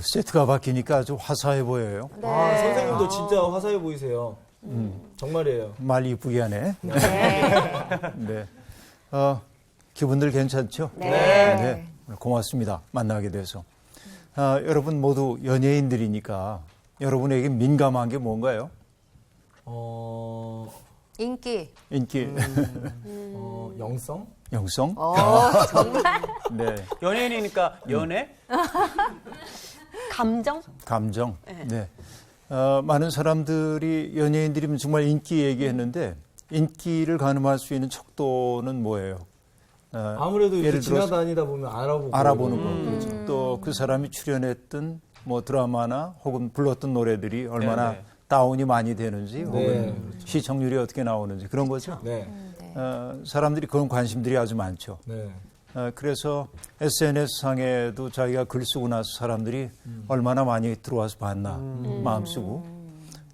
세트가 바뀌니까 아주 화사해 보여요. 네. 아, 선생님도 진짜 화사해 보이세요. 정말이에요. 말 이쁘게 하네. 네. 기분들 괜찮죠? 네. 고맙습니다. 만나게 돼서. 여러분 모두 연예인들이니까 여러분에게 민감한 게 뭔가요? 인기. 인기, 영성? 영성? 정말? 네. 연예인이니까 연애? 감정? 감정. 네. 많은 사람들이 연예인들이면 정말 인기 얘기했는데 인기를 가늠할 수 있는 척도는 뭐예요? 아무래도 이렇게 지나다니다 보면 알아보는 거. 그렇죠. 또 그 사람이 출연했던 뭐 드라마나 혹은 불렀던 노래들이 얼마나 네. 다운이 많이 되는지 혹은 그렇죠. 시청률이 어떻게 나오는지 그런 거죠. 네. 사람들이 그런 관심들이 아주 많죠. 네. 그래서 SNS상에도 자기가 글 쓰고 나서 사람들이 얼마나 많이 들어와서 봤나 마음 쓰고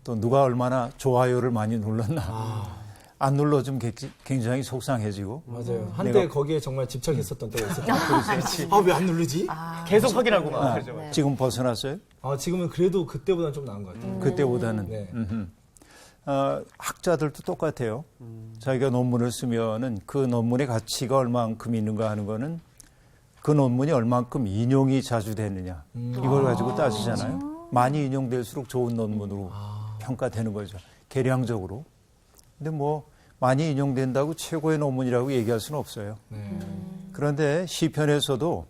또 누가 얼마나 좋아요를 많이 눌렀나 안 눌러주면 굉장히 속상해지고 맞아요. 한때 거기에 정말 집착했었던 때가 있었죠. 왜 안 누르지? 계속 확인하고 막. 그러죠. 지금 벗어났어요? 지금은 그래도 그때보다는 좀 나은 것 같아요. 그때보다는. 네. 학자들도 똑같아요. 자기가 논문을 쓰면은 그 논문의 가치가 얼만큼 있는가 하는 거는 그 논문이 얼만큼 인용이 자주 되느냐 이걸 가지고 따지잖아요. 많이 인용될수록 좋은 논문으로 평가되는 거죠. 계량적으로. 근데 뭐 많이 인용된다고 최고의 논문이라고 얘기할 수는 없어요. 그런데 시편에서도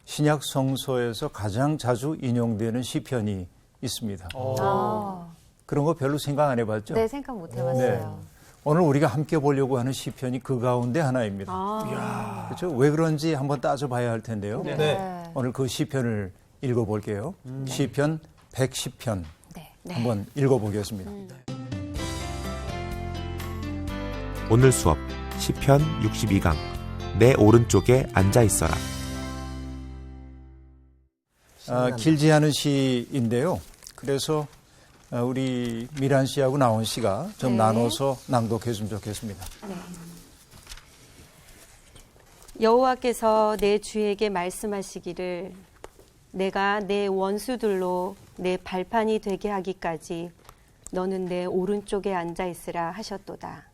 신약 성서에서 가장 자주 인용되는 시편이 있습니다. 그런 거 별로 생각 안 해봤죠? 네, 생각 못 해봤어요. 오늘 우리가 함께 보려고 하는 시편이 그 가운데 하나입니다. 그렇죠? 왜 그런지 한번 따져봐야 할 텐데요. 네. 오늘 그 시편을 읽어볼게요. 시편 110편 네. 한번 읽어보겠습니다. 오늘 수업 시편 62강 내 오른쪽에 앉아 있어라. 길지 않은 시인데요. 그래서 우리 미란 씨하고 나온 씨가 좀 나눠서 낭독했으면 좋겠습니다. 여호와께서 내 주에게 말씀하시기를 내가 내 원수들로 내 발판이 되게 하기까지 너는 내 오른쪽에 앉아 있으라 하셨도다.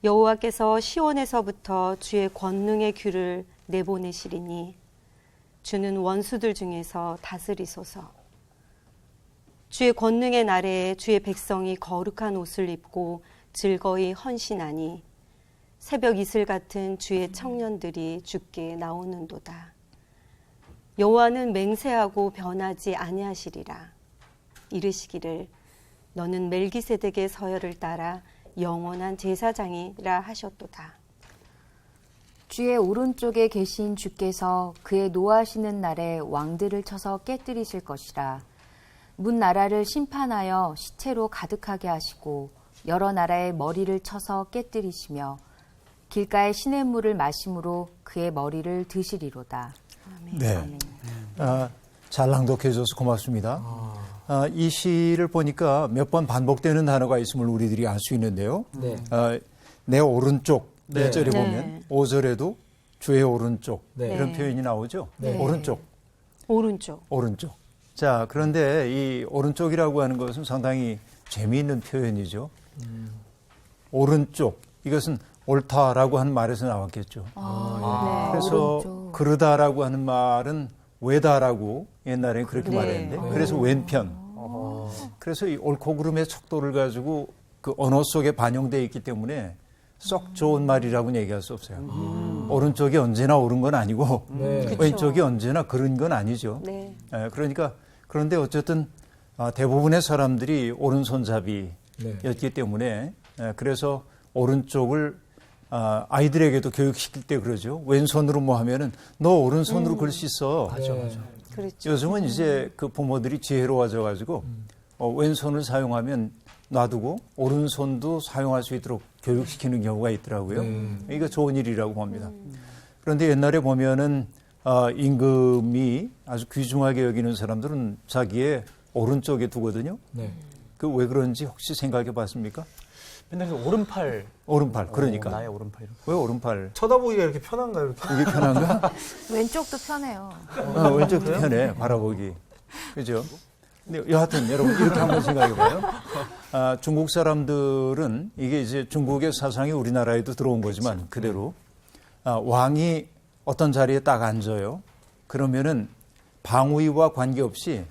여호와께서 시온에서부터 주의 권능의 규를 내보내시리니 주는 원수들 중에서 다스리소서. 주의 권능의 날에 주의 백성이 거룩한 옷을 입고 즐거이 헌신하니 새벽 이슬 같은 주의 청년들이 주께 나오는도다. 여호와는 맹세하고 변하지 아니하시리라. 이르시기를 너는 멜기세덱의 서열을 따라 영원한 제사장이라 하셨도다. 주의 오른쪽에 계신 주께서 그의 노하시는 날에 왕들을 쳐서 깨뜨리실 것이라. 문 나라를 심판하여 시체로 가득하게 하시고 여러 나라의 머리를 쳐서 깨뜨리시며 길가의 시냇물을 마심으로 그의 머리를 드시리로다. 네. 잘 낭독해줘서 고맙습니다. 이 시를 보니까 몇 번 반복되는 단어가 있음을 우리들이 알 수 있는데요. 네. 내 오른쪽, 네. 4절에 보면 5절에도 주의 오른쪽 네. 이런 표현이 나오죠. 네. 오른쪽. 오른쪽. 자, 그런데 이 오른쪽이라고 하는 것은 상당히 재미있는 표현이죠. 오른쪽, 이것은 옳다라고 하는 말에서 나왔겠죠. 그래서 오른쪽. 그르다라고 하는 말은 외다라고 옛날에 그렇게 말했는데 그래서 왼편. 그래서 이 옳고 그름의 척도를 가지고 그 언어 속에 반영되어 있기 때문에 썩 좋은 말이라고는 얘기할 수 없어요. 오른쪽이 언제나 옳은 건 아니고 네. 왼쪽이 언제나 그른 건 아니죠. 네. 그러니까 그런데 어쨌든 대부분의 사람들이 오른손잡이였기 때문에 그래서 오른쪽을 아이들에게도 교육시킬 때 그러죠. 왼손으로 뭐 하면은 너 오른손으로 글씨 써. 맞아. 그렇죠. 요즘은 이제 그 부모들이 지혜로워져 가지고 왼손을 사용하면 놔두고 오른손도 사용할 수 있도록 교육시키는 경우가 있더라고요. 이거 좋은 일이라고 봅니다. 그런데 옛날에 보면은 임금이 아주 귀중하게 여기는 사람들은 자기의 오른쪽에 두거든요. 네. 그 왜 그런지 혹시 생각해 봤습니까? 맨날 그 오른팔. 오른팔. 그러니까. 나의 오른팔. 이렇게. 왜 오른팔? 쳐다보기가 이렇게 편한가요? 이렇게? 이게 편한가? 왼쪽도 편해요. 왼쪽도 편해. 바라보기. 그죠? 근데 여하튼 여러분 이렇게 한번 생각해 봐요. 중국 사람들은 이게 이제 중국의 사상이 우리나라에도 들어온 거지만 그대로 왕이 어떤 자리에 딱 앉아요. 그러면은 방위와 관계없이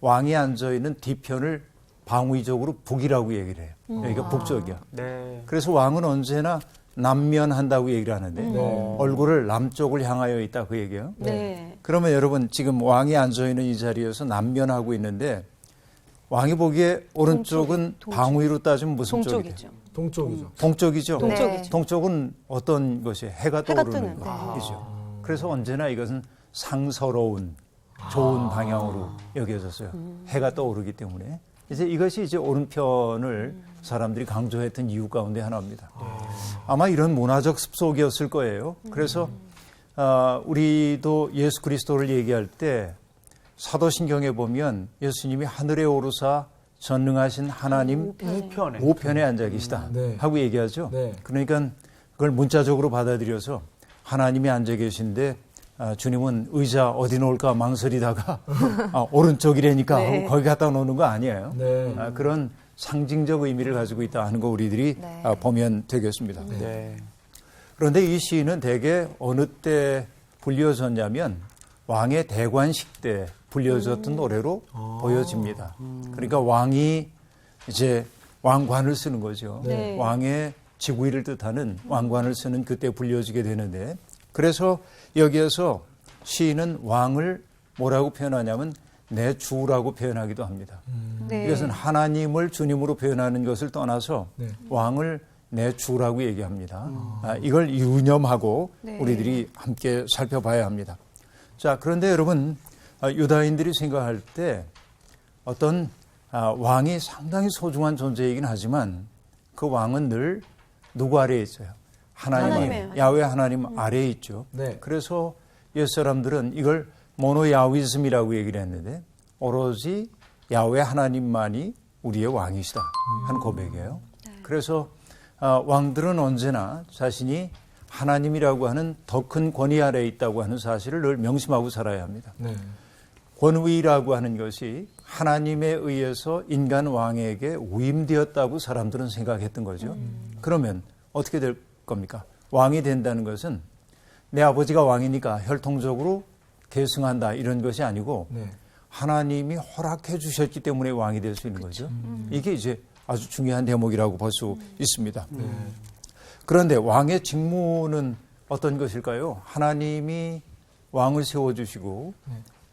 왕이 앉아 있는 뒤편을 방위적으로 북이라고 얘기를 해요. 여기가 북쪽이야. 네. 그래서 왕은 언제나 남면한다고 얘기를 하는데 네. 얼굴을 남쪽을 향하여 있다 그 얘기예요. 네. 그러면 여러분 지금 왕이 앉아 있는 이 자리에서 남면하고 있는데 왕이 보기에 오른쪽은 동쪽. 방위로 따지면 무슨 쪽이죠? 동쪽이죠. 동쪽이죠. 동쪽이죠. 동쪽이죠. 동쪽은 어떤 것이 해가 해가 떠오르는 뜨는, 것이죠. 그래서 언제나 이것은 상서로운 좋은 방향으로 여겨졌어요. 해가 떠오르기 때문에 이제 이것이 이제 오른편을 사람들이 강조했던 이유 가운데 하나입니다. 아마 이런 문화적 습속이었을 거예요. 그래서 우리도 예수 그리스도를 얘기할 때 사도신경에 보면 예수님이 하늘에 오르사 전능하신 하나님 우편에. 우편에 앉아 계시다 네. 하고 얘기하죠. 네. 그러니까 그걸 문자적으로 받아들여서 하나님이 앉아 계신데 주님은 의자 어디 놓을까 망설이다가 오른쪽이라니까 네. 하고 거기 갖다 놓는 거 아니에요. 네. 그런 상징적 의미를 가지고 있다 하는 거 우리들이 네. 보면 되겠습니다. 네. 그런데 이 시인은 대개 어느 때 불려졌냐면 왕의 대관식 때 불려졌던 노래로 보여집니다. 그러니까 왕이 이제 왕관을 쓰는 거죠. 네. 왕의 지구위를 뜻하는 왕관을 쓰는 그때 불려지게 되는데 그래서 여기에서 시인은 왕을 뭐라고 표현하냐면 내 주라고 표현하기도 합니다. 네. 이것은 하나님을 주님으로 표현하는 것을 떠나서 네. 왕을 내 주라고 얘기합니다. 이걸 유념하고 네. 우리들이 함께 살펴봐야 합니다. 자, 그런데 여러분 유다인들이 생각할 때 어떤 왕이 상당히 소중한 존재이긴 하지만 그 왕은 늘 누구 아래에 있어요? 하나님의 야훼 하나님 아래에 있죠. 네. 그래서 옛 사람들은 이걸 모노야위즘이라고 얘기를 했는데 오로지 야훼 하나님만이 우리의 왕이시다 하는 고백이에요. 그래서 왕들은 언제나 자신이 하나님이라고 하는 더 큰 권위 아래에 있다고 하는 사실을 늘 명심하고 살아야 합니다. 네. 권위라고 하는 것이 하나님에 의해서 인간 왕에게 위임되었다고 사람들은 생각했던 거죠. 그러면 어떻게 될 겁니까? 왕이 된다는 것은 내 아버지가 왕이니까 혈통적으로 계승한다 이런 것이 아니고 네. 하나님이 허락해 주셨기 때문에 왕이 될 수 있는 거죠. 이게 이제 아주 중요한 대목이라고 볼 수 있습니다. 그런데 왕의 직무는 어떤 것일까요? 하나님이 왕을 세워주시고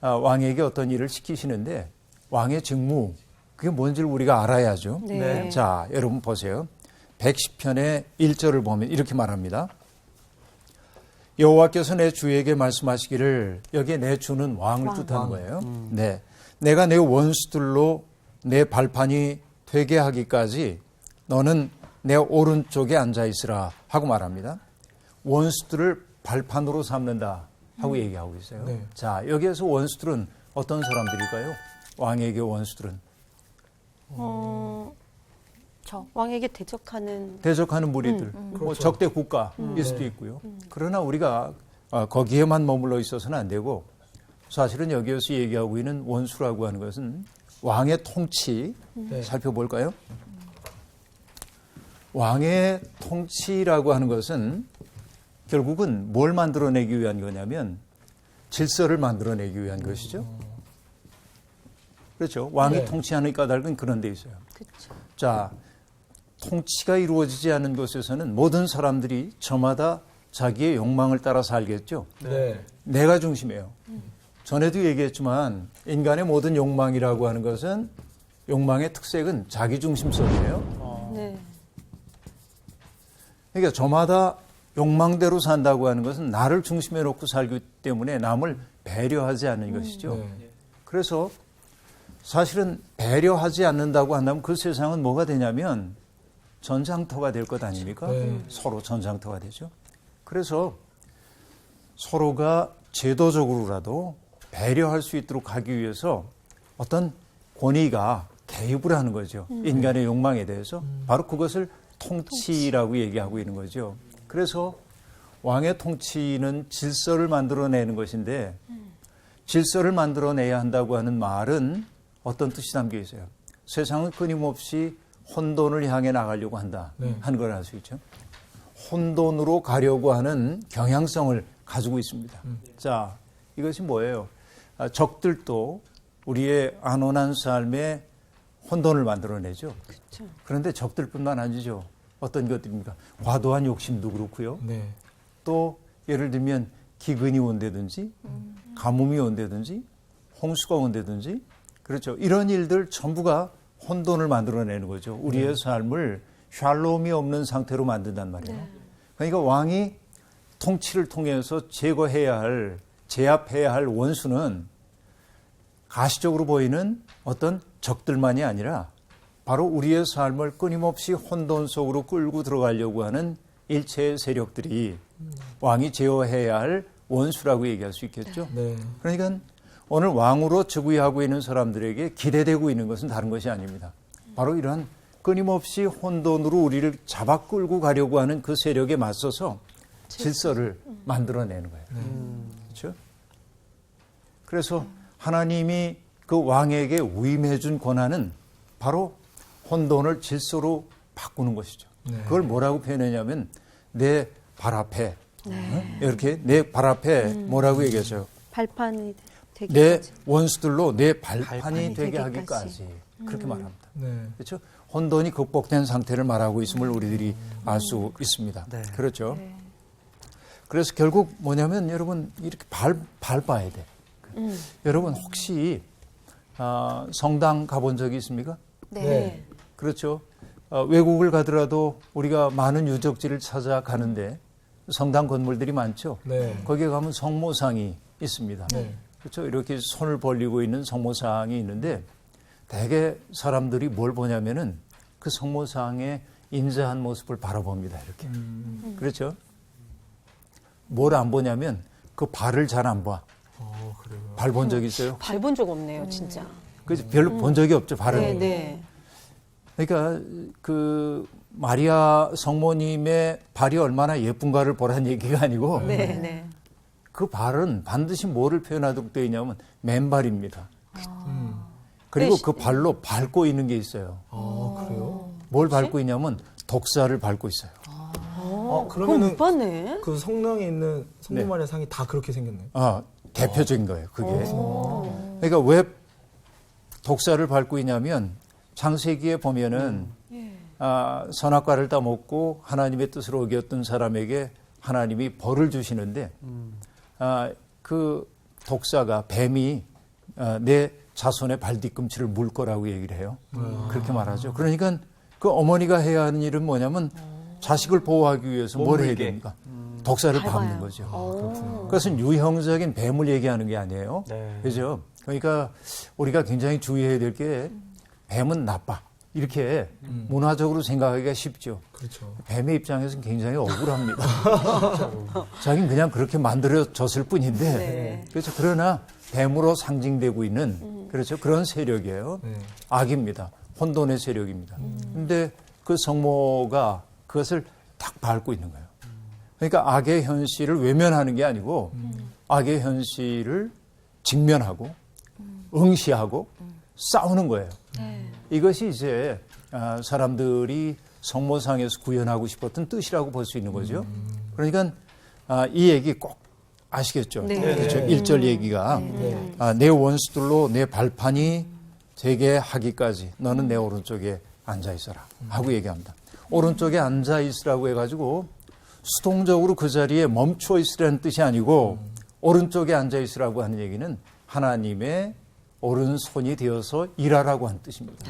왕에게 어떤 일을 시키시는데 왕의 직무, 그게 뭔지를 우리가 알아야죠. 네. 자, 여러분 보세요. 110편의 1절을 보면 이렇게 말합니다. 여호와께서 내 주에게 말씀하시기를, 여기에 내 주는 왕을 뜻하는 거예요. 네, 내가 내 원수들로 내 발판이 되게 하기까지 너는 내 오른쪽에 앉아 있으라 하고 말합니다. 원수들을 발판으로 삼는다 하고 얘기하고 있어요. 네. 자, 여기에서 원수들은 어떤 사람들일까요? 왕에게 원수들은 왕에게 대적하는 대적하는 무리들, 뭐 그렇죠. 적대 국가일 수도 있고요. 그러나 우리가 거기에만 머물러 있어서는 안 되고 사실은 여기에서 얘기하고 있는 원수라고 하는 것은 왕의 통치 네. 살펴볼까요? 왕의 통치라고 하는 것은 결국은 뭘 만들어내기 위한 거냐면 질서를 만들어내기 위한 것이죠. 그렇죠. 왕이 네. 통치하는 까닭은 그런 데 있어요. 그렇죠. 자, 통치가 이루어지지 않는 곳에서는 모든 사람들이 저마다 자기의 욕망을 따라 살겠죠. 네. 내가 중심이에요. 전에도 얘기했지만 인간의 모든 욕망이라고 하는 것은 욕망의 특색은 자기 중심성이에요. 네. 그러니까 저마다 욕망대로 산다고 하는 것은 나를 중심에 놓고 살기 때문에 남을 배려하지 않는 것이죠. 네. 그래서 사실은 배려하지 않는다고 한다면 그 세상은 뭐가 되냐면 전장터가 될 것 아닙니까? 네. 서로 전장터가 되죠. 그래서 서로가 제도적으로라도 배려할 수 있도록 하기 위해서 어떤 권위가 개입을 하는 거죠. 인간의 욕망에 대해서. 바로 그것을 통치라고 얘기하고 있는 거죠. 그래서 왕의 통치는 질서를 만들어내는 것인데 질서를 만들어내야 한다고 하는 말은 어떤 뜻이 담겨 있어요. 세상은 끊임없이 혼돈을 향해 나가려고 한다 하는 걸 알 수 있죠. 혼돈으로 가려고 하는 경향성을 가지고 있습니다. 자, 이것이 뭐예요? 적들도 우리의 안온한 삶에 혼돈을 만들어내죠. 그렇죠. 그런데 적들뿐만 아니죠. 어떤 것들입니까? 과도한 욕심도 그렇고요. 네. 또 예를 들면 기근이 온다든지 가뭄이 온다든지 홍수가 온다든지 그렇죠. 이런 일들 전부가 혼돈을 만들어내는 거죠. 우리의 삶을 샬롬이 없는 상태로 만든단 말이에요. 그러니까 왕이 통치를 통해서 제거해야 할, 제압해야 할 원수는 가시적으로 보이는 어떤 적들만이 아니라 바로 우리의 삶을 끊임없이 혼돈 속으로 끌고 들어가려고 하는 일체의 세력들이 왕이 제어해야 할 원수라고 얘기할 수 있겠죠. 네. 그러니까 오늘 왕으로 즉위하고 있는 사람들에게 기대되고 있는 것은 다른 것이 아닙니다. 바로 이러한 끊임없이 혼돈으로 우리를 잡아 끌고 가려고 하는 그 세력에 맞서서 질서를 만들어내는 거예요. 그렇죠? 그래서 하나님이 그 왕에게 위임해 준 권한은 바로 혼돈을 질서로 바꾸는 것이죠. 그걸 뭐라고 표현했냐면 내 발 앞에 이렇게 내 발 앞에 뭐라고 얘기했어요? 발판이 되기까지. 내 원수들로 내 발판이 발판이 되게 되기까지. 하기까지 그렇게 말합니다. 네. 그렇죠? 혼돈이 극복된 상태를 말하고 있음을 우리들이 알 수 있습니다. 네. 그렇죠? 그래서 결국 뭐냐면 여러분 이렇게 밟아야 돼. 여러분 혹시 성당 가본 적이 있습니까? 네. 그렇죠. 외국을 가더라도 우리가 많은 유적지를 찾아가는데 성당 건물들이 많죠. 네. 거기에 가면 성모상이 있습니다. 네. 그렇죠. 이렇게 손을 벌리고 있는 성모상이 있는데 대개 사람들이 뭘 보냐면은 그 성모상의 인자한 모습을 바라봅니다. 이렇게. 그렇죠. 뭘 안 보냐면 그 발을 잘 안 봐. 그래요. 발 본 적 있어요? 밟은 적 없네요, 진짜. 그죠? 별로 본 적이 없죠, 발을. 네, 네. 그러니까 그 마리아 성모님의 발이 얼마나 예쁜가를 보라는 얘기가 아니고 네, 네. 그 발은 반드시 뭐를 표현하도록 되어 있냐면 맨발입니다. 그리고 그 발로 밟고 있는 게 있어요. 그래요? 뭘 밟고 있냐면 독사를 밟고 있어요. 그건 그러면은 못 봤네. 그 성당에 있는 성모 마리아 상이 다 그렇게 생겼네요. 대표적인 거예요, 그게. 그러니까 왜 독사를 밟고 있냐면 창세기에 보면은 선악과를 따먹고 하나님의 뜻을 어겼던 사람에게 하나님이 벌을 주시는데 그 독사가 뱀이 내 자손의 발 뒤꿈치를 물 거라고 얘기를 해요. 그렇게 말하죠. 그러니까 그 어머니가 해야 하는 일은 뭐냐면 자식을 보호하기 위해서 뭘 해야 됩니까? 독사를 밟는 거죠. 그것은 유형적인 뱀을 얘기하는 게 아니에요. 네. 그죠? 그러니까 우리가 굉장히 주의해야 될 게 뱀은 나빠. 이렇게 문화적으로 생각하기가 쉽죠. 그렇죠. 뱀의 입장에서는 굉장히 억울합니다. 자기는 그냥 그렇게 만들어졌을 뿐인데, 네. 그렇죠. 그러나 뱀으로 상징되고 있는 그렇죠. 그런 세력이에요. 네. 악입니다. 혼돈의 세력입니다. 근데 그 성모가 그것을 딱 밟고 있는 거예요. 그러니까 악의 현실을 외면하는 게 아니고 악의 현실을 직면하고 응시하고 싸우는 거예요. 이것이 이제 사람들이 성모상에서 구현하고 싶었던 뜻이라고 볼 수 있는 거죠. 그러니까 이 얘기 꼭 아시겠죠? 네. 그렇죠? 1절 얘기가 내 원수들로 내 발판이 되게 하기까지 너는 내 오른쪽에 앉아 있어라 하고 얘기합니다. 오른쪽에 앉아 있으라고 해가지고 수동적으로 그 자리에 멈춰 있으라는 뜻이 아니고 오른쪽에 앉아 있으라고 하는 얘기는 하나님의 오른손이 되어서 일하라고 하는 뜻입니다.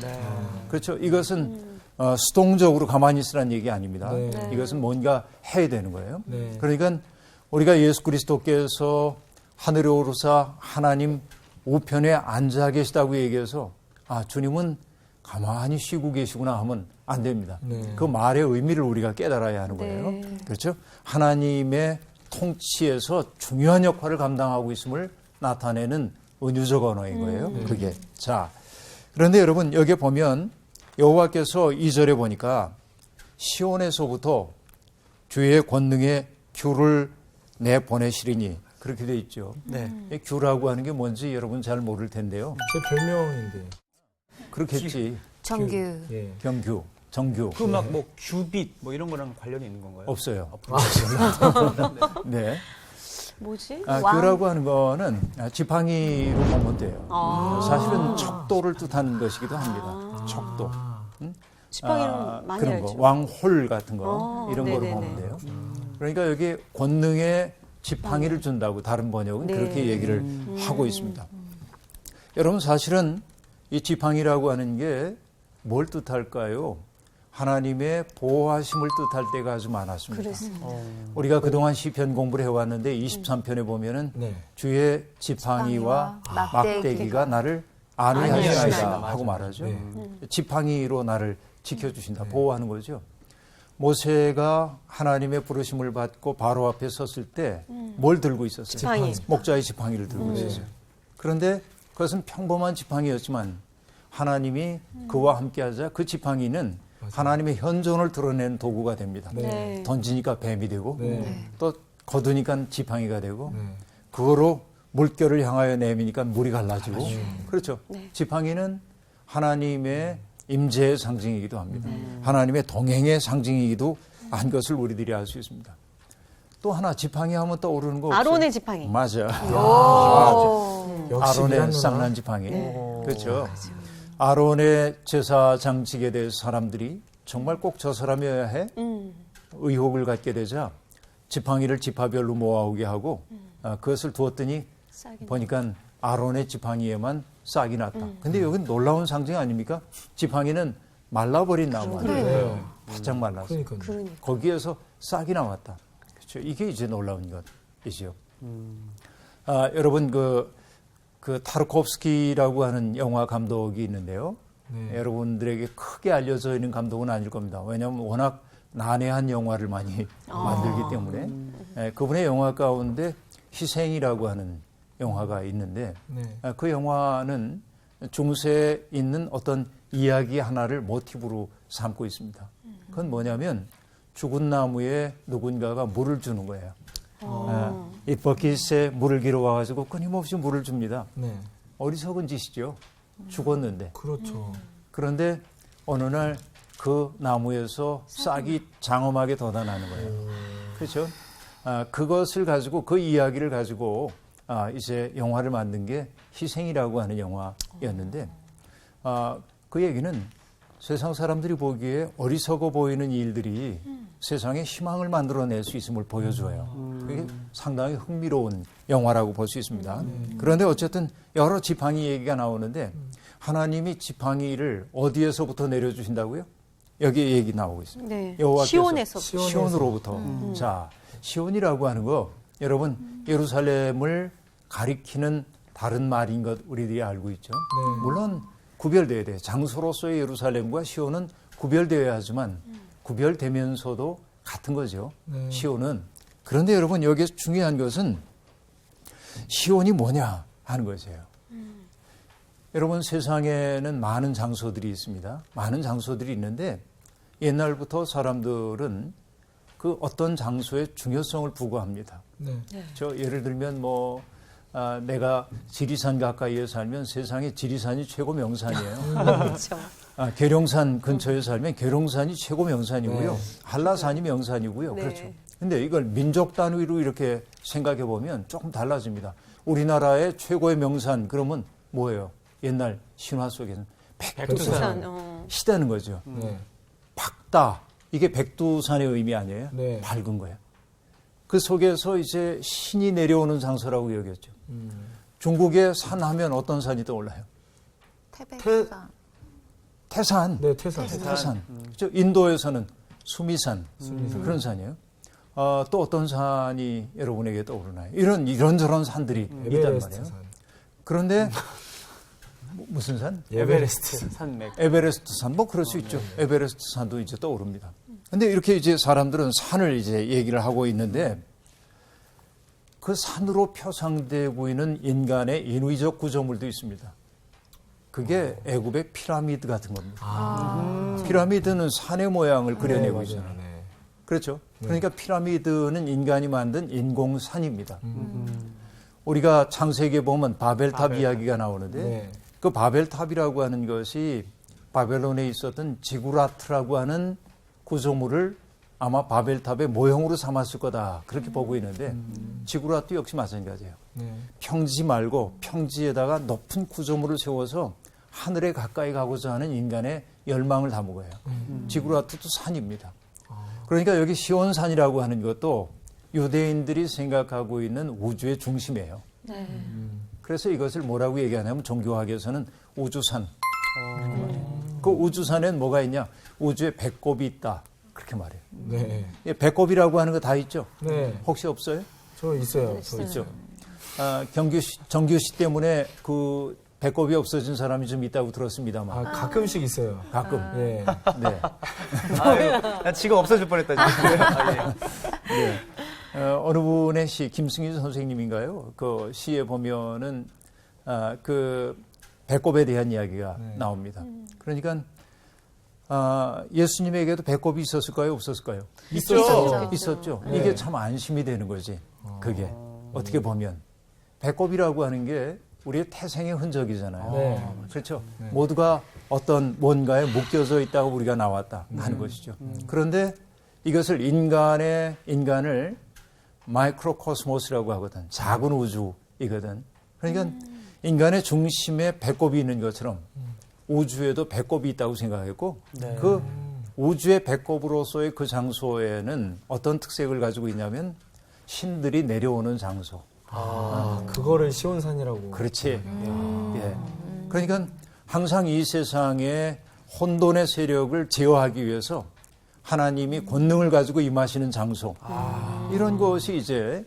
그렇죠. 이것은 수동적으로 가만히 있으라는 얘기 아닙니다. 네. 이것은 뭔가 해야 되는 거예요. 네. 그러니까 우리가 예수 그리스도께서 하늘에 오르사 하나님 우편에 앉아 계시다고 얘기해서 주님은 가만히 쉬고 계시구나 하면 안 됩니다. 네. 그 말의 의미를 우리가 깨달아야 하는 거예요. 네. 그렇죠? 하나님의 통치에서 중요한 역할을 감당하고 있음을 나타내는 은유적 언어인 거예요. 그게. 자, 그런데 여러분 여기 보면 여호와께서 2절에 보니까 시온에서부터 주의 권능의 규를 내보내시리니 그렇게 돼 있죠. 네. 이 규라고 하는 게 뭔지 여러분 잘 모를 텐데요. 제 별명인데. 그렇겠지. 정규. 예. 병규, 정규. 그 막 뭐 규빗 뭐 이런 거랑 관련이 있는 건가요? 없어요. 네. 뭐지? 규라고 하는 거는 지팡이로 보면 돼요. 사실은 척도를 뜻하는 것이기도 합니다. 척도. 지팡이는 많이 그런 알죠. 거, 왕홀 같은 거 이런 거로 네네네. 보면 돼요. 그러니까 여기 권능의 지팡이를 준다고 다른 번역은 네. 그렇게 얘기를 하고 있습니다. 여러분 사실은 이 지팡이라고 하는 게 뭘 뜻할까요? 하나님의 보호하심을 뜻할 때가 아주 많았습니다. 그랬습니다. 우리가 그동안 시편 공부를 해왔는데 23편에 보면은 네. 주의 지팡이와 막대기가 나를 안위하시나이다 안위하시나이다. 하고 말하죠. 네. 지팡이로 나를 지켜주신다, 보호하는 거죠. 모세가 하나님의 부르심을 받고 바로 앞에 섰을 때 뭘 들고 있었어요? 지팡이. 목자의 지팡이를 들고 있었어요. 그런데 그것은 평범한 지팡이였지만 하나님이 그와 함께하자 그 지팡이는 하나님의 현존을 드러내는 도구가 됩니다. 네. 던지니까 뱀이 되고 네. 또 거두니까 지팡이가 되고 네. 그거로 물결을 향하여 내미니까 물이 갈라지고 그렇죠. 네. 지팡이는 하나님의 임재의 상징이기도 합니다. 하나님의 동행의 상징이기도 한 것을 우리들이 알 수 있습니다. 또 하나 지팡이 하면 떠오르는 거 없어요? 아론의 지팡이. 맞아. 역시 아론의 미란누나. 쌍난 지팡이. 그렇죠. 아론의 제사장직에 대해서 사람들이 정말 꼭 저 사람이어야 해? 의혹을 갖게 되자 지팡이를 지파별로 모아오게 하고 그것을 두었더니 싹이 보니까 아론의 지팡이에만 싹이 났다. 근데 여긴 놀라운 상징 아닙니까? 지팡이는 말라버린 나무 아니에요. 네. 바짝 말랐어. 그러니까요. 그러니까. 거기에서 싹이 나왔다. 그렇죠. 이게 이제 놀라운 것이죠. 여러분 그 타르코프스키라고 하는 영화 감독이 있는데요. 네. 여러분들에게 크게 알려져 있는 감독은 아닐 겁니다. 왜냐하면 워낙 난해한 영화를 많이 만들기 때문에 그분의 영화 가운데 희생이라고 하는 영화가 있는데 네. 그 영화는 중세에 있는 어떤 이야기 하나를 모티브로 삼고 있습니다. 그건 뭐냐면 죽은 나무에 누군가가 물을 주는 거예요. 이 버킷에 물을 길어 와가지고 끊임없이 물을 줍니다. 네. 어리석은 짓이죠. 죽었는데. 그렇죠. 그런데 어느 날 그 나무에서 싹이 장엄하게 돋아나는 거예요. 그렇죠? 그것을 가지고 그 이야기를 가지고 이제 영화를 만든 게 희생이라고 하는 영화였는데 그 얘기는 세상 사람들이 보기에 어리석어 보이는 일들이 세상에 희망을 만들어낼 수 있음을 보여줘요. 그게 상당히 흥미로운 영화라고 볼 수 있습니다. 그런데 어쨌든 여러 지팡이 얘기가 나오는데 하나님이 지팡이를 어디에서부터 내려주신다고요? 여기 얘기 나오고 있습니다. 네. 여호와께서 시온에서. 시온으로부터. 자, 시온이라고 하는 거 여러분 예루살렘을 가리키는 다른 말인 것 우리들이 알고 있죠. 네. 물론 구별돼야 돼요. 장소로서의 예루살렘과 시온은 구별되어야 하지만 구별되면서도 같은 거죠. 네. 시온은. 그런데 여러분 여기서 중요한 것은 시온이 뭐냐 하는 것이에요. 여러분 세상에는 많은 장소들이 있습니다. 많은 장소들이 있는데 옛날부터 사람들은 그 어떤 장소의 중요성을 부과합니다. 네. 저 예를 들면 내가 지리산 가까이에 살면 세상에 지리산이 최고 명산이에요. 그렇죠. 계룡산 근처에 살면 계룡산이 최고 명산이고요. 네. 한라산이 명산이고요. 네. 그렇죠. 근데 이걸 민족 단위로 이렇게 생각해 보면 조금 달라집니다. 우리나라의 최고의 명산 그러면 뭐예요? 옛날 신화 속에는 백두산. 시다는 거죠. 네. 밝다. 이게 백두산의 의미 아니에요? 네. 밝은 거예요. 그 속에서 이제 신이 내려오는 장소라고 여겼죠. 중국의 산 하면 어떤 산이 떠올라요? 태산. 네, 태산. 태산. 그렇죠? 인도에서는 수미산. 그런 산이에요. 또 어떤 산이 여러분에게 떠오르나요? 이런저런 산들이 있단 에베레스트 말이에요. 산. 그런데 무슨 산? 에베레스트 산맥. 에베레스트 산, 뭐 그럴 수 있죠. 에베레스트 산도 이제 떠오릅니다. 근데 이렇게 이제 사람들은 산을 이제 얘기를 하고 있는데 그 산으로 표상되고 있는 인간의 인위적 구조물도 있습니다. 그게 애굽의 피라미드 같은 겁니다. 피라미드는 산의 모양을 그려내고 맞아요. 있잖아요. 네. 그렇죠. 그러니까 피라미드는 인간이 만든 인공산입니다. 우리가 창세기에 보면 바벨탑 이야기가 나오는데 네. 그 바벨탑이라고 하는 것이 바벨론에 있었던 지구라트라고 하는 구조물을 아마 바벨탑의 모형으로 삼았을 거다. 그렇게 보고 있는데 지구라트 역시 마찬가지예요. 네. 평지 말고 평지에다가 높은 구조물을 세워서 하늘에 가까이 가고자 하는 인간의 열망을 담은 거예요. 지구라트도 산입니다. 그러니까 여기 시온산이라고 하는 것도 유대인들이 생각하고 있는 우주의 중심이에요. 네. 그래서 이것을 뭐라고 얘기하냐면 종교학에서는 우주산. 그 우주산엔 뭐가 있냐? 우주에 배꼽이 있다. 그렇게 말해요. 네. 예, 배꼽이라고 하는 거 다 있죠? 네. 혹시 없어요? 저 있어요. 저 있죠. 정규시 때문에 그 배꼽이 없어진 사람이 좀 있다고 들었습니다만. 가끔씩 있어요. 가끔. 예. 네. 나 지금 없어질 뻔했다. 지금. 네. 어느 분의 시, 김승희 선생님인가요? 그 시에 보면은, 그 배꼽에 대한 이야기가 나옵니다. 그러니까, 예수님에게도 배꼽이 있었을까요? 없었을까요? 있었죠. 네. 이게 참 안심이 되는 거지. 그게. 어떻게 보면. 배꼽이라고 하는 게 우리의 태생의 흔적이잖아요. 네. 그렇죠. 모두가 어떤 뭔가에 묶여져 있다고 우리가 나왔다 하는 것이죠. 그런데 이것을 인간을 마이크로코스모스라고 하거든. 작은 우주이거든. 그러니까 인간의 중심에 배꼽이 있는 것처럼 우주에도 배꼽이 있다고 생각했고 그 우주의 배꼽으로서의 그 장소에는 어떤 특색을 가지고 있냐면 신들이 내려오는 장소. 그거를 시온산이라고. 그렇지. 예. 그러니까 항상 이 세상에 혼돈의 세력을 제어하기 위해서 하나님이 권능을 가지고 임하시는 장소. 이런 것이 이제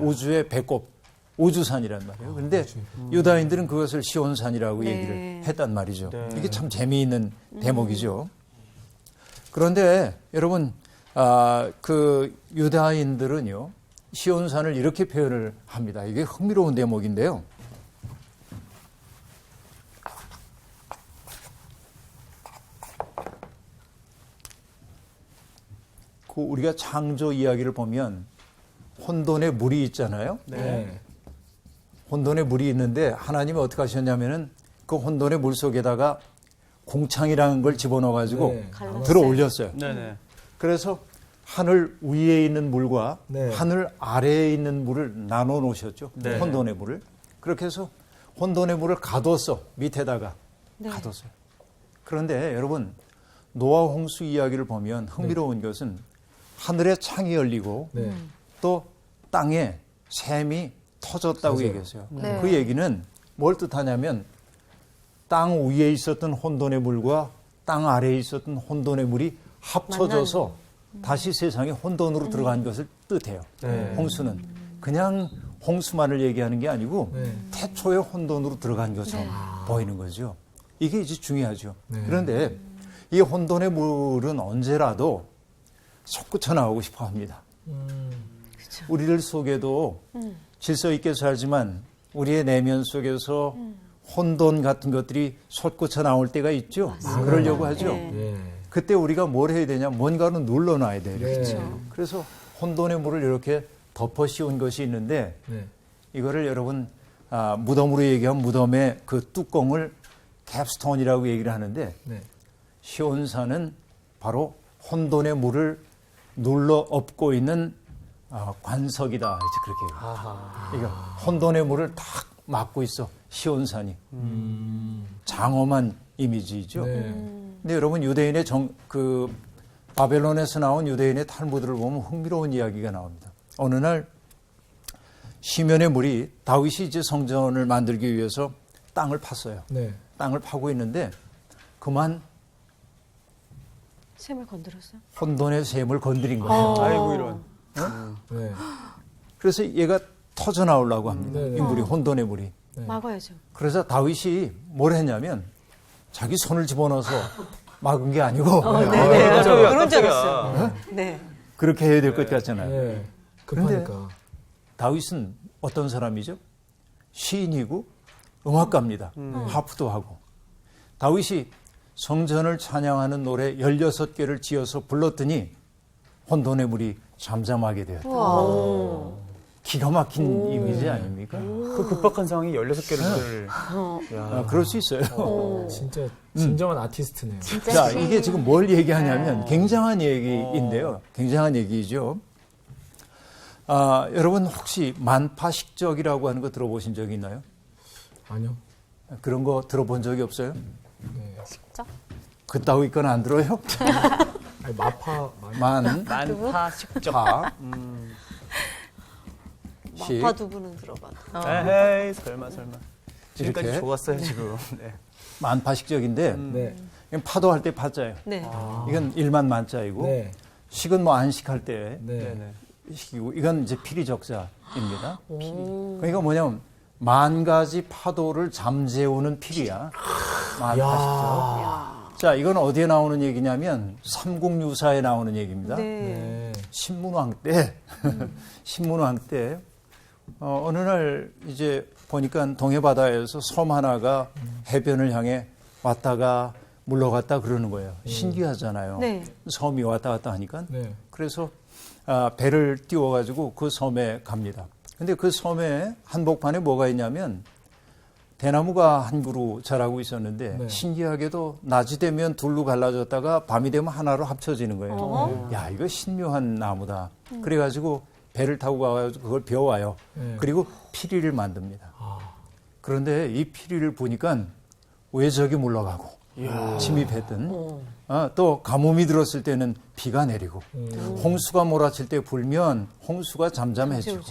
우주의 배꼽, 우주산이란 말이에요. 그런데 유다인들은 그것을 시온산이라고 네. 얘기를 했단 말이죠. 이게 참 재미있는 대목이죠. 그런데 여러분, 그 유다인들은요, 시온산을 이렇게 표현을 합니다. 이게 흥미로운 대목인데요. 그 우리가 창조 이야기를 보면 혼돈의 물이 있잖아요. 네. 혼돈의 물이 있는데 하나님이 어떻게 하셨냐면은 그 혼돈의 물 속에다가 공창이라는 걸 집어넣어가지고 네. 들어 올렸어요. 네네. 그래서 하늘 위에 있는 물과 네. 하늘 아래에 있는 물을 나눠 놓으셨죠. 네. 혼돈의 물을. 그렇게 해서 혼돈의 물을 가뒀어. 밑에다가 가뒀어요. 그런데 여러분 노아 홍수 이야기를 보면 흥미로운 것은 하늘에 창이 열리고 네. 또 땅에 샘이 터졌다고 맞아요. 얘기했어요. 네. 그 얘기는 뭘 뜻하냐면 땅 위에 있었던 혼돈의 물과 땅 아래에 있었던 혼돈의 물이 합쳐져서 다시 세상에 혼돈으로 들어간 것을 뜻해요. 네. 홍수는 그냥 홍수만을 얘기하는 게 아니고 네. 태초에 혼돈으로 들어간 것처럼 보이는 거죠. 이게 이제 중요하죠. 네. 그런데 이 혼돈의 물은 언제라도 솟구쳐 나오고 싶어 합니다. 우리들 속에도 질서 있게 살지만 우리의 내면 속에서 혼돈 같은 것들이 솟구쳐 나올 때가 있죠. 그러려고 하죠. 네. 예. 그때 우리가 뭘 해야 되냐? 뭔가를 눌러놔야 돼요. 네. 그래서 혼돈의 물을 이렇게 덮어 씌운 것이 있는데 네. 이거를 여러분 무덤으로 얘기하면 무덤의 그 뚜껑을 캡스톤이라고 얘기를 하는데 네. 시온산은 바로 혼돈의 물을 눌러 엎고 있는 관석이다. 이제 그렇게 얘기해요. 그러니까 혼돈의 물을 딱 막고 있어. 시온산이. 장엄한 이미지죠. 네. 근데 여러분 유대인의 그 바벨론에서 나온 유대인의 탈무드를 보면 흥미로운 이야기가 나옵니다. 어느 날 시면의 물이 다윗이 이제 성전을 만들기 위해서 땅을 팠어요. 네. 땅을 파고 있는데 그만 샘을 건드렸어요? 혼돈의 샘을 건드린 거예요. 아이고 이런. 네. 그래서 얘가 터져 나오려고 합니다. 네, 네. 이 물이 혼돈의 물이. 네. 막아야죠. 그래서 다윗이 뭘 했냐면 자기 손을 집어넣어서 막은 게 아니고 네네. 깜짝이야, 그런 줄 깜짝이야. 알았어요. 네. 그렇게 해야 될 것 같잖아요. 네. 급하니까. 다윗은 어떤 사람이죠? 시인이고 음악가입니다. 하프도 하고. 다윗이 성전을 찬양하는 노래 16개를 지어서 불렀더니 혼돈의 물이 잠잠하게 되었다. 기가 막힌 이미지 아닙니까? 그 급박한 상황이 16개를. 그럴 수 있어요. 진짜 진정한 아티스트네요. 자, 이게 지금 뭘 얘기하냐면 굉장한 얘기인데요. 굉장한 얘기죠. 여러분 혹시 만파식적이라고 하는 거 들어보신 적이 있나요? 아니요. 그런 거 들어본 적이 없어요? 네. 그따위 건 안 들어요? 아니, 마파. 만파식적. 파, 식. 마파 두부는 들어봤다. 에헤이, 설마. 지금까지 이렇게? 좋았어요, 지금. 네. 만파식적인데 네. 이건 파도할 때 파자예요. 네. 이건 일만 만자이고 네. 식은 뭐 안식할 때 네. 식이고 이건 이제 필이적자입니다. 그러니까 뭐냐면 만 가지 파도를 잠재우는 필이야. 만파식적. 자, 이건 어디에 나오는 얘기냐면 삼국유사에 나오는 얘기입니다. 네. 네. 신문왕 때 신문왕 때 어느 날 이제 보니까 동해 바다에서 섬 하나가 해변을 향해 왔다가 물러갔다 그러는 거예요. 신기하잖아요. 네. 섬이 왔다 갔다 하니까. 네. 그래서 배를 띄워가지고 그 섬에 갑니다. 근데 그 섬에 한복판에 뭐가 있냐면 대나무가 한 그루 자라고 있었는데 네. 신기하게도 낮이 되면 둘로 갈라졌다가 밤이 되면 하나로 합쳐지는 거예요. 어허. 야, 이거 신묘한 나무다. 그래가지고 배를 타고 가가지고 그걸 베어와요. 네. 그리고 피리를 만듭니다. 그런데 이 피리를 보니까 외적이 물러가고 침입했던 또 가뭄이 들었을 때는 비가 내리고 홍수가 몰아칠 때 불면 홍수가 잠잠해지고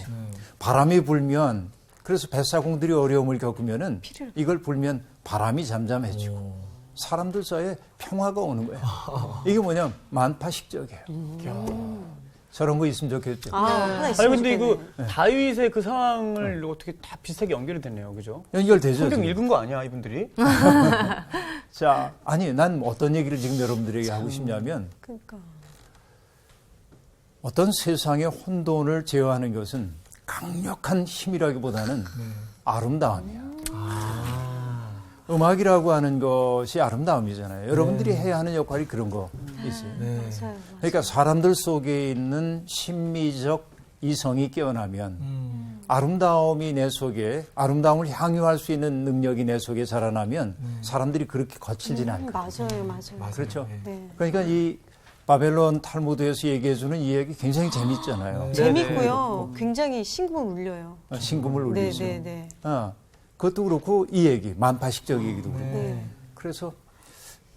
바람이 불면 그래서 뱃사공들이 어려움을 겪으면은 이걸 불면 바람이 잠잠해지고 사람들 사이에 평화가 오는 거예요. 이게 뭐냐면 만파식적이에요. 저런 거 있으면 좋겠죠. 하나 아니, 있으면 근데 좋겠네. 이거 다윗의 그 상황을 어떻게 다 비슷하게 연결이 됐네요. 그죠? 연결되죠. 성경 지금. 읽은 거 아니야, 이분들이? 자, 아니 난 어떤 얘기를 지금 여러분들에게 하고 싶냐면 그러니까. 어떤 세상의 혼돈을 제어하는 것은 강력한 힘이라기보다는 아름다움이야. 음악이라고 하는 것이 아름다움이잖아요. 여러분들이 해야 하는 역할이 그런 거 있어요. 네. 맞아요. 그러니까 사람들 속에 있는 심미적 이성이 깨어나면 아름다움이 내 속에 아름다움을 향유할 수 있는 능력이 내 속에 자라나면 사람들이 그렇게 거칠지는 않거든요. 맞아요. 그렇죠. 네. 그러니까 이 바벨론 탈무드에서 얘기해주는 이 얘기 굉장히 재밌잖아요. 재밌고요. 굉장히 신금을 울려요. 신금을 울리죠. 네. 그것도 그렇고 이 얘기 만파식적 얘기도 그렇고. 네. 그래서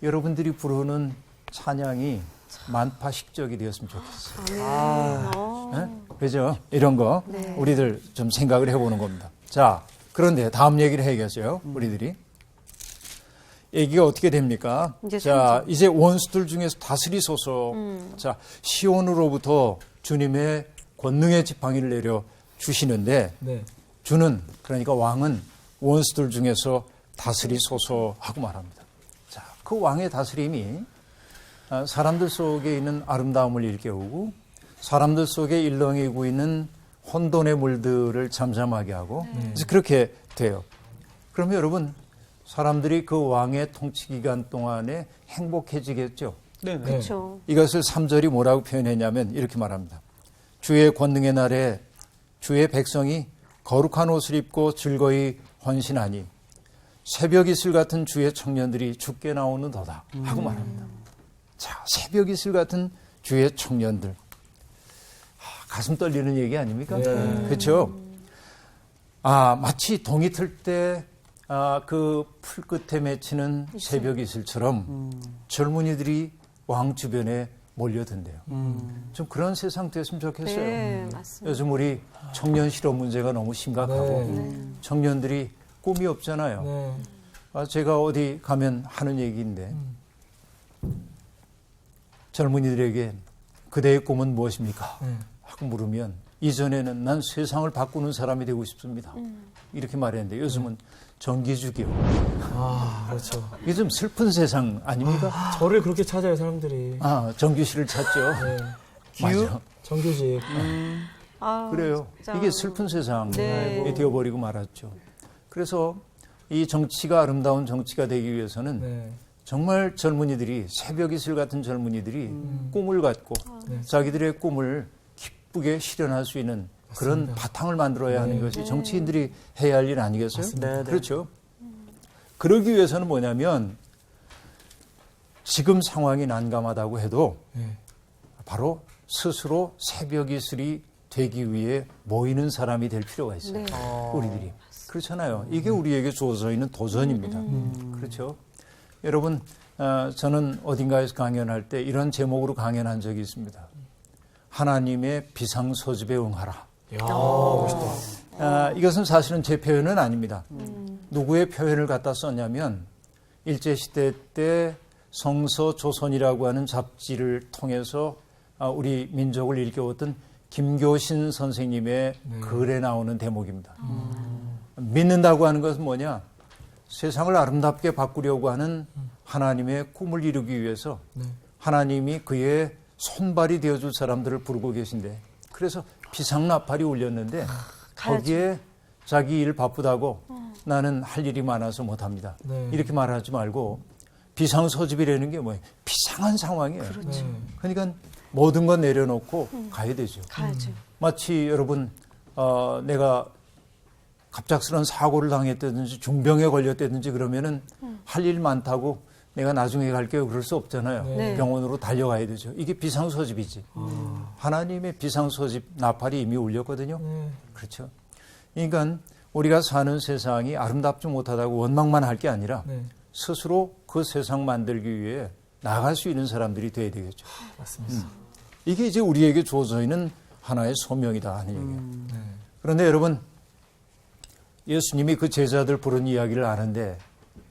여러분들이 부르는 찬양이 만파식적이 되었으면 좋겠어요. 네? 그죠? 이런 거 우리들 좀 생각을 해보는 겁니다. 자, 그런데 다음 얘기를 해야겠어요. 우리들이. 얘기가 어떻게 됩니까? 이제 자, 이제 원수들 중에서 다스리소서. 자, 시온으로부터 주님의 권능의 지팡이를 내려 주시는데 네. 주는 그러니까 왕은 원수들 중에서 다스리소서 하고 말합니다. 자, 그 왕의 다스림이 사람들 속에 있는 아름다움을 일깨우고 사람들 속에 일렁이고 있는 혼돈의 물들을 잠잠하게 하고 그래서 그렇게 돼요. 그러면 여러분 사람들이 그 왕의 통치 기간 동안에 행복해지겠죠. 네. 그렇죠. 이것을 3절이 뭐라고 표현했냐면 이렇게 말합니다. 주의 권능의 날에 주의 백성이 거룩한 옷을 입고 즐거이 헌신하니 새벽 이슬 같은 주의 청년들이 죽게 나오는도다 하고 말합니다. 자, 새벽 이슬 같은 주의 청년들. 가슴 떨리는 얘기 아닙니까? 그렇죠? 마치 동이 틀 때 그 풀끝에 맺히는 새벽 이슬처럼 젊은이들이 왕 주변에 몰려든대요. 좀 그런 세상 됐으면 좋겠어요. 네, 맞습니다. 요즘 우리 청년 실업 문제가 너무 심각하고 청년들이 꿈이 없잖아요. 네. 제가 어디 가면 하는 얘기인데 젊은이들에게 그대의 꿈은 무엇입니까? 하고 물으면 이전에는 난 세상을 바꾸는 사람이 되고 싶습니다. 이렇게 말했는데 요즘은 정기주기요. 그렇죠. 이게 좀 슬픈 세상 아닙니까? 저를 그렇게 찾아요, 사람들이. 정규실을 찾죠. 네. 맞아. 정규직. 아, 그래요. 진짜. 이게 슬픈 세상이 네. 되어버리고 말았죠. 그래서 이 정치가 아름다운 정치가 되기 위해서는 네. 정말 젊은이들이 새벽 이슬 같은 젊은이들이 꿈을 갖고 네. 자기들의 꿈을 기쁘게 실현할 수 있는 그런 맞습니다. 바탕을 만들어야 하는 네. 것이 정치인들이 해야 할 일 아니겠어요? 맞습니다. 네, 네. 그렇죠. 그러기 위해서는 뭐냐면 지금 상황이 난감하다고 해도 네. 바로 스스로 새벽 이슬이 되기 위해 모이는 사람이 될 필요가 있어요. 네. 우리들이. 그렇잖아요. 이게 우리에게 주어져 있는 도전입니다. 그렇죠. 여러분, 저는 어딘가에서 강연할 때 이런 제목으로 강연한 적이 있습니다. 하나님의 비상소집에 응하라. 야, 멋있다. 이것은 사실은 제 표현은 아닙니다. 누구의 표현을 갖다 썼냐면 일제시대 때 성서조선이라고 하는 잡지를 통해서 우리 민족을 일깨웠던 김교신 선생님의 글에 나오는 대목입니다. 믿는다고 하는 것은 뭐냐? 세상을 아름답게 바꾸려고 하는 하나님의 꿈을 이루기 위해서 하나님이 그의 손발이 되어줄 사람들을 부르고 계신데 그래서 비상나팔이 울렸는데 거기에 자기 일 바쁘다고 나는 할 일이 많아서 못합니다. 네. 이렇게 말하지 말고 비상소집이라는 게 뭐예요? 비상한 상황이에요. 네. 그러니까 모든 건 내려놓고 가야 되죠. 가야죠. 마치 여러분 내가 갑작스러운 사고를 당했다든지 중병에 걸렸다든지 그러면은 할 일 많다고 내가 나중에 갈게요. 그럴 수 없잖아요. 네. 병원으로 달려가야 되죠. 이게 비상소집이지. 하나님의 비상소집 나팔이 이미 울렸거든요. 네. 그렇죠. 그러니까 우리가 사는 세상이 아름답지 못하다고 원망만 할 게 아니라 네. 스스로 그 세상 만들기 위해 나갈 수 있는 사람들이 돼야 되겠죠. 맞습니다. 이게 이제 우리에게 주어져 있는 하나의 소명이다 하는 얘기예요. 네. 그런데 여러분, 예수님이 그 제자들 부른 이야기를 아는데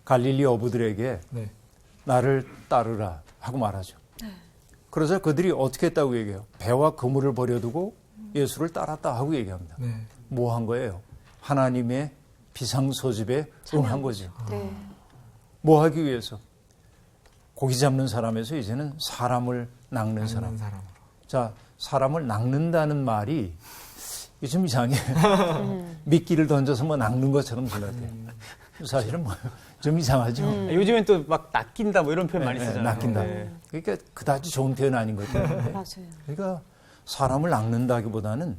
갈릴리 어부들에게 네. 나를 따르라 하고 말하죠. 그래서 그들이 어떻게 했다고 얘기해요? 배와 그물을 버려두고 예수를 따랐다 하고 얘기합니다. 네. 뭐 한 거예요? 하나님의 비상소집에 응한 거죠. 네. 뭐 하기 위해서? 고기 잡는 사람에서 이제는 사람을 낚는 사람. 낚는 사람으로. 자, 사람을 낚는다는 말이 좀 이상해. 미끼를 던져서 뭐 낚는 것처럼 생각해. 사실은 뭐 좀 이상하죠. 요즘엔 또 막 낚인다 뭐 이런 표현 많이 쓰잖아요. 낚인다. 네. 그러니까 그다지 좋은 표현 아닌 것 같아요. 맞아요. 그러니까 사람을 낚는다기보다는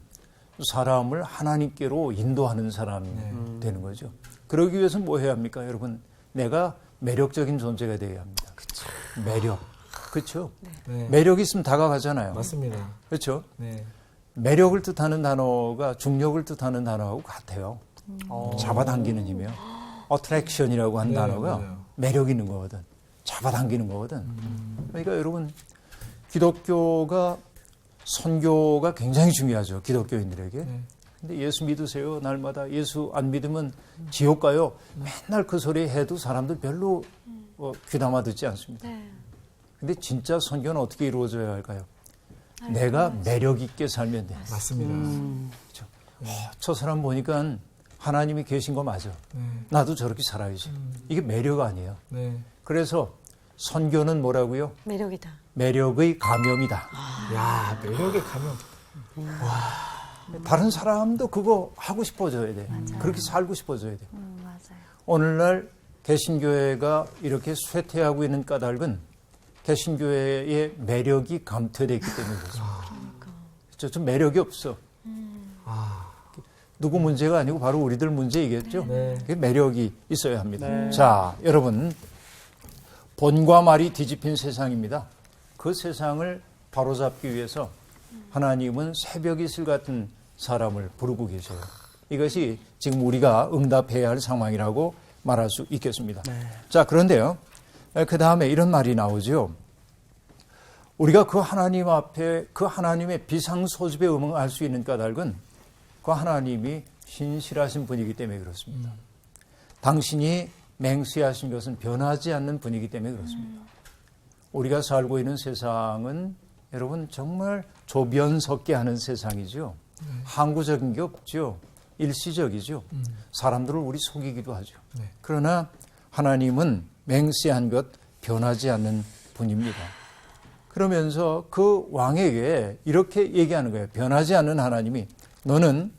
사람을 하나님께로 인도하는 사람이 되는 거죠. 그러기 위해서는 뭐 해야 합니까? 여러분, 내가 매력적인 존재가 되어야 합니다. 그렇죠. 매력. 그렇죠. 네. 매력이 있으면 다가가잖아요. 맞습니다. 그렇죠. 네. 매력을 뜻하는 단어가 중력을 뜻하는 단어하고 같아요. 잡아당기는 힘이요. 어트랙션이라고 한 네, 단어가 맞아요. 매력 있는 거거든. 잡아당기는 거거든. 그러니까 여러분, 기독교가 선교가 굉장히 중요하죠. 기독교인들에게. 네. 근데 예수 믿으세요. 날마다 예수 안 믿으면 지옥 가요. 맨날 그 소리 해도 사람들 별로 귀담아 듣지 않습니다. 네. 근데 진짜 선교는 어떻게 이루어져야 할까요? 내가 매력 있게 살면 돼. 맞습니다. 저 사람 보니까 하나님이 계신 거 맞아. 네. 나도 저렇게 살아야지. 이게 매력 아니에요. 네. 그래서 선교는 뭐라고요? 매력이다. 매력의 감염이다. 야, 매력에 가면 다른 사람도 그거 하고 싶어져야 돼. 그렇게 살고 싶어져야 돼. 맞아요. 오늘날 개신교회가 이렇게 쇠퇴하고 있는 까닭은 개신교회의 매력이 감퇴됐기 때문에 그렇습니다. 좀 매력이 없어. 누구 문제가 아니고 바로 우리들 문제이겠죠. 네. 그게 매력이 있어야 합니다. 자, 여러분, 본과 말이 뒤집힌 세상입니다. 그 세상을 바로잡기 위해서 하나님은 새벽 이슬 같은 사람을 부르고 계셔요. 이것이 지금 우리가 응답해야 할 상황이라고 말할 수 있겠습니다. 자, 그런데요. 그 다음에 이런 말이 나오죠. 우리가 그 하나님 앞에 그 하나님의 비상소집에 응할 수 있는 까닭은 그 하나님이 신실하신 분이기 때문에 그렇습니다. 당신이 맹세하신 것은 변하지 않는 분이기 때문에 그렇습니다. 우리가 살고 있는 세상은 여러분 정말 조변석게 하는 세상이죠. 항구적인 게 없죠. 일시적이죠. 사람들을 우리 속이기도 하죠. 그러나 하나님은 맹세한 것 변하지 않는 분입니다. 그러면서 그 왕에게 이렇게 얘기하는 거예요. 변하지 않는 하나님이 너는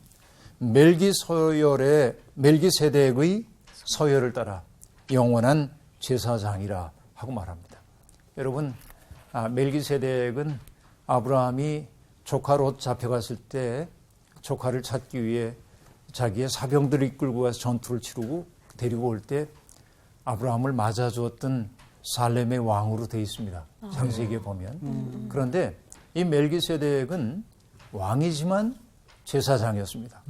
멜기세덱의 서열을 따라 영원한 제사장이라 하고 말합니다. 여러분, 멜기세덱은 아브라함이 조카 롯 잡혀갔을 때 조카를 찾기 위해 자기의 사병들을 이끌고 가서 전투를 치르고 데리고 올 때 아브라함을 맞아주었던 살렘의 왕으로 되어 있습니다. 창세기에 보면. 그런데 이 멜기세덱은 왕이지만 제사장이었습니다.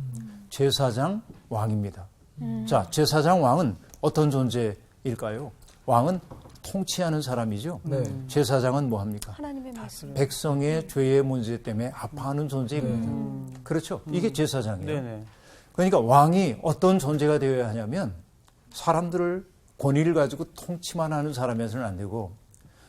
제사장 왕입니다. 자, 제사장 왕은 어떤 존재일까요? 왕은 통치하는 사람이죠. 네. 제사장은 뭐 합니까? 하나님의 말씀. 백성의 죄의 문제 때문에 아파하는 존재입니다. 그렇죠. 이게 제사장이에요. 네네. 그러니까 왕이 어떤 존재가 되어야 하냐면 사람들을 권위를 가지고 통치만 하는 사람이어서는 안 되고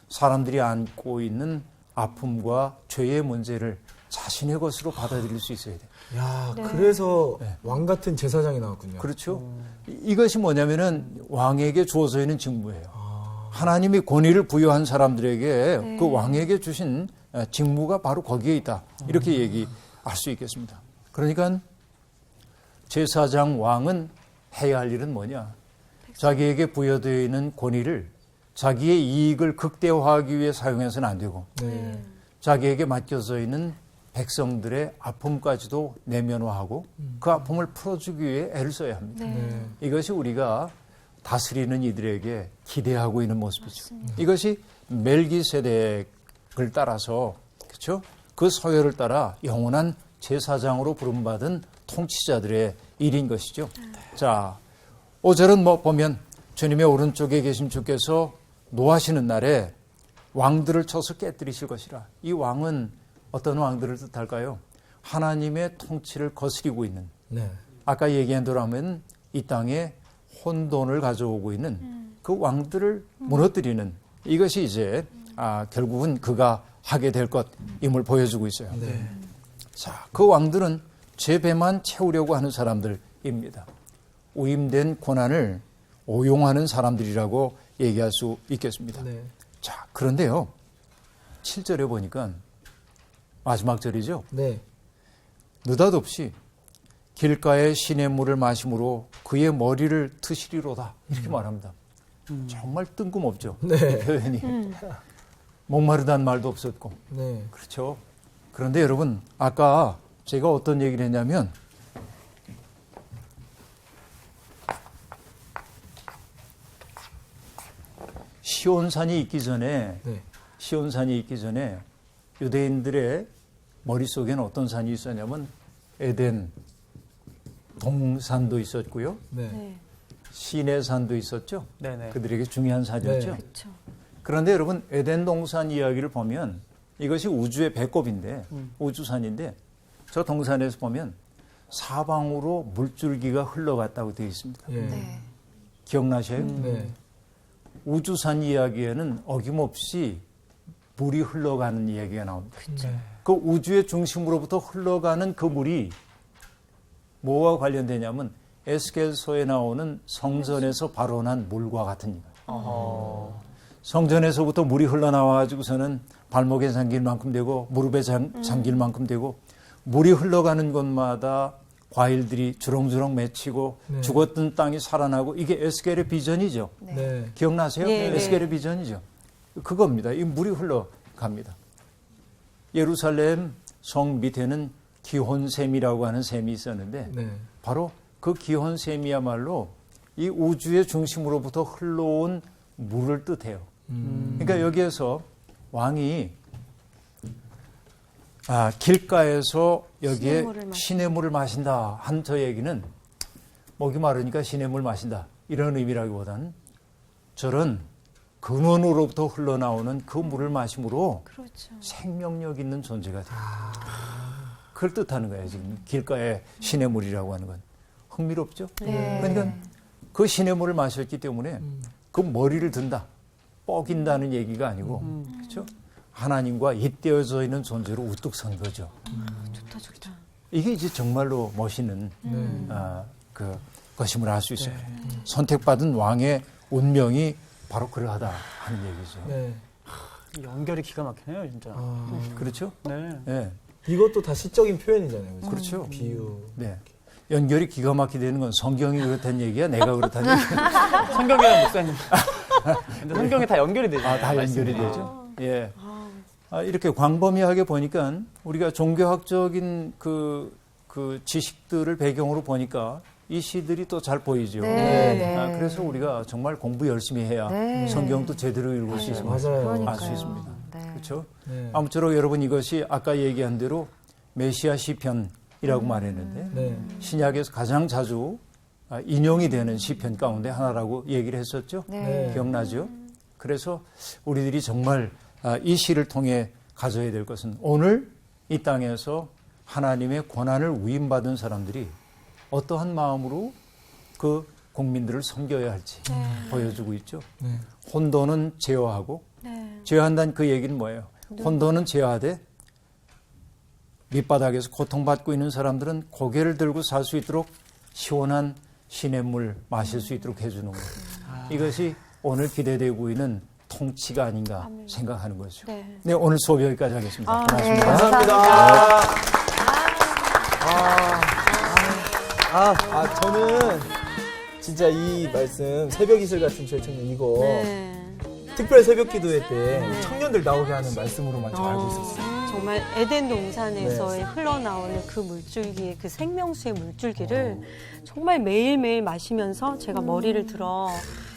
사람들이 안고 있는 아픔과 죄의 문제를 자신의 것으로 받아들일 수 있어야 돼요. 야, 그래서 네. 왕 같은 제사장이 나왔군요. 그렇죠. 이것이 뭐냐면은 왕에게 주어져 있는 직무예요. 하나님이 권위를 부여한 사람들에게 그 왕에게 주신 직무가 바로 거기에 있다. 이렇게 얘기할 수 있겠습니다. 그러니까 제사장 왕은 해야 할 일은 뭐냐? 자기에게 부여되어 있는 권위를 자기의 이익을 극대화하기 위해 사용해서는 안 되고 네. 자기에게 맡겨져 있는 백성들의 아픔까지도 내면화하고 그 아픔을 풀어주기 위해 애를 써야 합니다. 네. 이것이 우리가 다스리는 이들에게 기대하고 있는 모습이죠. 이것이 멜기세덱을 따라서 그렇죠? 그 서열을 따라 영원한 제사장으로 부름받은 통치자들의 일인 것이죠. 자, 5절은 뭐 보면 주님의 오른쪽에 계신 주께서 노하시는 날에 왕들을 쳐서 깨뜨리실 것이라. 이 왕은 어떤 왕들을 뜻할까요? 하나님의 통치를 거스리고 있는, 네. 아까 얘기한 대로 하면 이 땅에 혼돈을 가져오고 있는 그 왕들을 무너뜨리는, 이것이 이제 결국은 그가 하게 될 것임을 보여주고 있어요. 네. 자, 그 왕들은 제 배만 채우려고 하는 사람들입니다. 오임된 고난을 오용하는 사람들이라고 얘기할 수 있겠습니다. 네. 자, 그런데요, 7절에 보니까 마지막 절이죠. 네. 느닷없이 길가에 시냇물을 마심으로 그의 머리를 트시리로다 이렇게 말합니다. 정말 뜬금없죠. 네. 표현이. 목마르다는 말도 없었고. 네. 그렇죠. 그런데 여러분, 아까 제가 어떤 얘기를 했냐면 시온산이 있기 전에 네. 시온산이 있기 전에 유대인들의 머릿속에는 어떤 산이 있었냐면 에덴 동산도 있었고요. 네. 네. 시내산도 있었죠. 네네. 그들에게 중요한 산이었죠. 네. 그렇죠. 그런데 여러분, 에덴 동산 이야기를 보면 이것이 우주의 배꼽인데 우주산인데 저 동산에서 보면 사방으로 물줄기가 흘러갔다고 되어 있습니다. 예. 네. 기억나셔요? 네. 우주산 이야기에는 어김없이 물이 흘러가는 이야기가 나옵니다. 네. 그 우주의 중심으로부터 흘러가는 그 물이 뭐와 관련되냐면 에스겔서에 나오는 성전에서 발원한 물과 같은 이거예요. 성전에서부터 물이 흘러나와가지고서는 발목에 잠길 만큼 되고 무릎에 잠길 만큼 되고 물이 흘러가는 곳마다 과일들이 주렁주렁 맺히고 네. 죽었던 땅이 살아나고 이게 에스겔의 비전이죠. 네. 기억나세요? 네, 네. 에스겔의 비전이죠. 그겁니다. 이 물이 흘러갑니다. 예루살렘 성 밑에는 기혼샘이라고 하는 샘이 있었는데 네. 바로 그 기혼샘이야말로 이 우주의 중심으로부터 흘러온 물을 뜻해요. 그러니까 여기에서 왕이 길가에서 여기에 시냇물을 마신다 한 저 얘기는 목이 마르니까 시냇물 마신다 이런 의미라기보다는 저런 근원으로부터 흘러나오는 그 물을 마심으로 그렇죠. 생명력 있는 존재가 돼요. 그걸 뜻하는 거예요. 지금 길가에 시냇물이라고 하는 건. 흥미롭죠? 네. 그러니까 그 시냇물을 마셨기 때문에 그 머리를 든다, 뻐긴다는 얘기가 아니고 그렇죠? 하나님과 잇대어져 있는 존재로 우뚝 선 거죠. 좋다, 좋다. 이게 이제 정말로 멋있는 그 것임을 알 수 있어요. 선택받은 왕의 운명이 바로 그러하다 하는 얘기죠. 네. 연결이 기가 막히네요, 진짜. 그렇죠? 네. 네. 이것도 다 시적인 표현이잖아요. 그죠? 그렇죠. 비유. 네. 연결이 기가 막히게 되는 건 성경이 그렇다는 얘기야? 내가 그렇다는 얘기야? 성경이랑 목사님. 근데 성경에 다 연결이 되죠. 아, 다 연결이 되죠? 예. 이렇게 광범위하게 보니까 우리가 종교학적인 그 지식들을 배경으로 보니까 이 시들이 또 잘 보이죠. 네. 그래서 우리가 정말 공부 열심히 해야 네. 성경도 제대로 읽을 수 있습니다. 맞아요. 알 수 있습니다. 네. 그렇죠? 네. 아무쪼록 여러분 이것이 아까 얘기한 대로 메시아 시편이라고 말했는데 네. 신약에서 가장 자주 인용이 되는 시편 가운데 하나라고 얘기를 했었죠. 네. 기억나죠? 그래서 우리들이 정말 이 시를 통해 가져야 될 것은 오늘 이 땅에서 하나님의 권한을 위임받은 사람들이 어떠한 마음으로 그 국민들을 섬겨야 할지 보여주고 있죠. 네. 혼돈은 제어하고 제어한다는 그 얘기는 뭐예요? 혼돈은 제어하되 밑바닥에서 고통받고 있는 사람들은 고개를 들고 살 수 있도록 시원한 시냇물 마실 수 있도록 해주는 거예요. 이것이 오늘 기대되고 있는 통치가 아닌가 생각하는 거죠. 네, 오늘 수업 여기까지 하겠습니다. 고맙습니다. 감사합니다. 저는 진짜 이 말씀 새벽 이슬 같은 주의 청년 이거 특별 새벽 기도회 때 청년들 나오게 하는 말씀으로만 저 알고 있었어요. 정말 에덴 동산에서 흘러나오는 그 물줄기, 그 생명수의 물줄기를 정말 매일매일 마시면서 제가 머리를 들어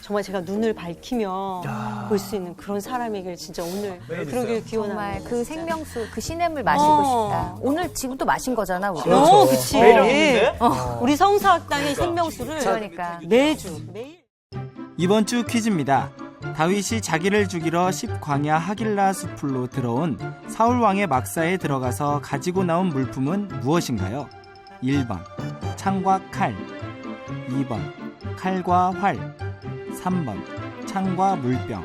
정말 제가 눈을 밝히며 볼 수 있는 그런 사람이길 진짜 오늘 그러길 기원합니다. 정말 그 생명수, 그 시냇물 마시고 싶다. 오늘 지금도 마신 거잖아, 우리. 그치. 매일인데? 우리 성서학당의 생명수를 그러니까. 매일 이번 주 퀴즈입니다. 다윗이 자기를 죽이러 십광야 하길라 숲으로 들어온 사울 왕의 막사에 들어가서 가지고 나온 물품은 무엇인가요? 1번 창과 칼, 2번 칼과 활, 3번 창과 물병.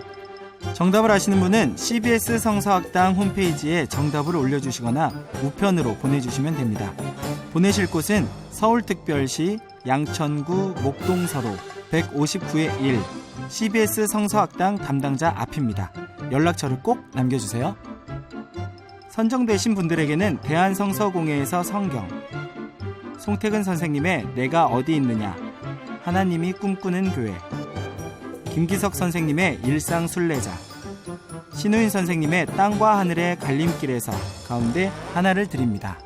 정답을 아시는 분은 CBS 성서학당 홈페이지에 정답을 올려주시거나 우편으로 보내주시면 됩니다. 보내실 곳은 서울특별시 양천구 목동서로 159의 1 CBS 성서학당 담당자 앞입니다. 연락처를 꼭 남겨주세요. 선정되신 분들에게는 대한성서공회에서 성경, 송태근 선생님의 내가 어디 있느냐, 하나님이 꿈꾸는 교회, 김기석 선생님의 일상순례자, 신우인 선생님의 땅과 하늘의 갈림길에서 가운데 하나를 드립니다.